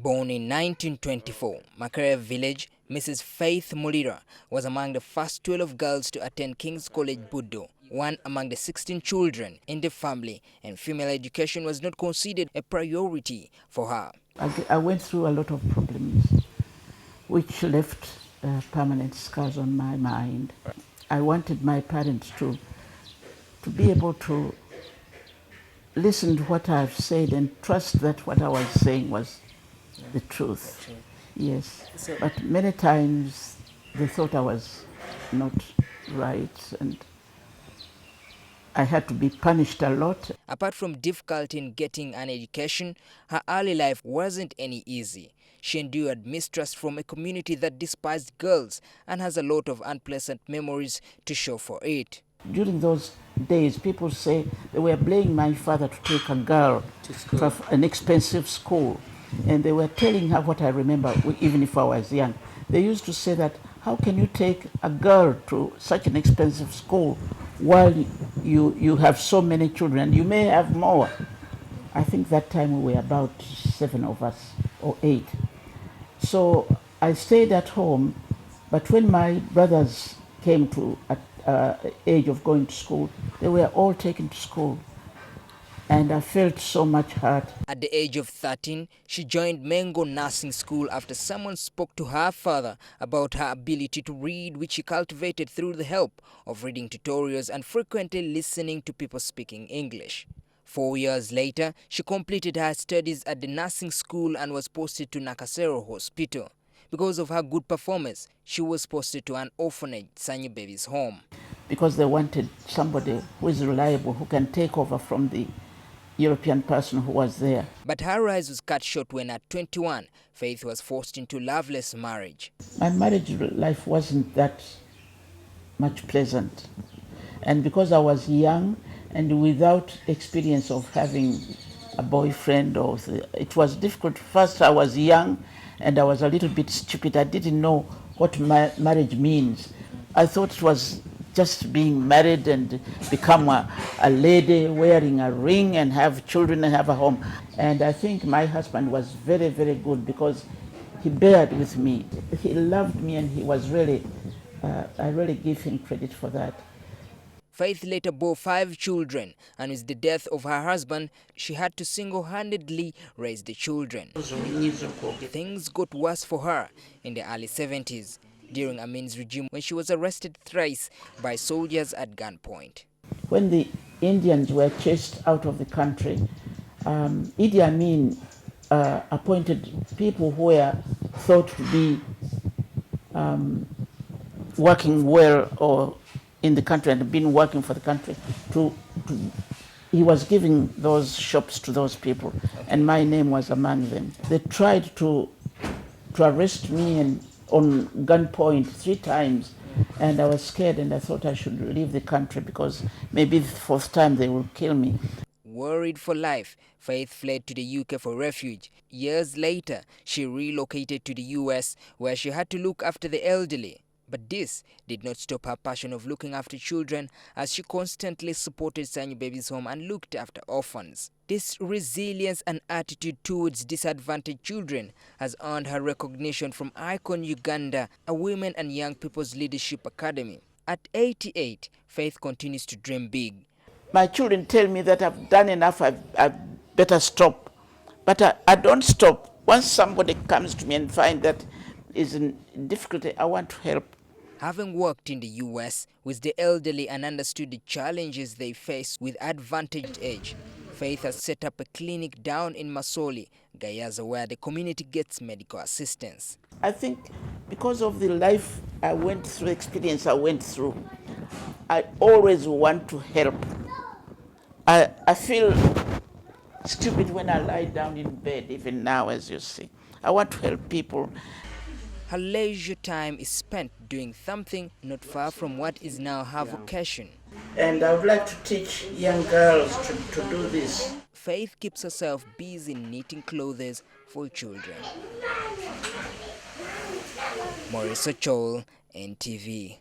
Born in 1924, Makerere village, Mrs. Faith Mulira was among the first 12 girls to attend King's College Buddo, one among the 16 children in the family, and female education was not considered a priority for her. I went through a lot of problems which left permanent scars on my mind. I wanted my parents to be able to listen to what I've said and trust that what I was saying was the truth. Yes, but many times they thought I was not right and I had to be punished a lot. Apart from difficulty in getting an education, her early life wasn't any easy. She endured mistrust from a community that despised girls and has a lot of unpleasant memories to show for it. During those days, people say they were blaming my father to take a girl to an expensive school. And they were telling her what I remember, even if I was young. They used to say that, how can you take a girl to such an expensive school while you have so many children and you may have more? I think that time we were about 7 of us or 8. So I stayed at home, but when my brothers came to age of going to school, they were all taken to school. And I felt so much hurt. At the age of 13, she joined Mengo Nursing School after someone spoke to her father about her ability to read, which she cultivated through the help of reading tutorials and frequently listening to people speaking English. 4 years later, she completed her studies at the nursing school and was posted to Nakasero Hospital. Because of her good performance, she was posted to an orphanage, Sanyu Baby's home. Because they wanted somebody who is reliable, who can take over from the European person who was there. But her rise was cut short when at 21, Faith was forced into loveless marriage. My marriage life wasn't that much pleasant. And because I was young and without experience of having a boyfriend, it was difficult. First, I was young and I was a little bit stupid. I didn't know what marriage means. I thought it was just being married and become a lady wearing a ring and have children and have a home. And I think my husband was very, very good because he bared with me. He loved me and he was really, I really give him credit for that. Faith later bore 5 children, and with the death of her husband, she had to single-handedly raise the children. Things got worse for her in the early 70s. During Amin's regime, when she was arrested thrice by soldiers at gunpoint. When the Indians were chased out of the country, Idi Amin appointed people who were thought to be working well or in the country and been working for the country. He was giving those shops to those people, and my name was among them. They tried to arrest me and on gunpoint 3 times, and I was scared and I thought I should leave the country because maybe the 4th time they will kill me. Worried for life, Faith fled to the UK for refuge. Years later, she relocated to the US where she had to look after the elderly. But this did not stop her passion of looking after children, as she constantly supported Sanyu Baby's home and looked after orphans. This resilience and attitude towards disadvantaged children has earned her recognition from Icon Uganda, a women and young people's leadership academy. At 88, Faith continues to dream big. My children tell me that I've done enough, I better stop. But I don't stop. Once somebody comes to me and finds that is in difficulty, I want to help. Having worked in the US with the elderly and understood the challenges they face with advantaged age, Faith has set up a clinic down in Masoli Gayaza where the community gets medical assistance. I think because of the life I went through, experience I went through, I always want to help. I feel stupid when I lie down in bed, even now, as you see. I want to help people. Her leisure time is spent doing something not far from what is now her vocation. And I would like to teach young girls to do this. Faith keeps herself busy knitting clothes for children. Masoli, NTV.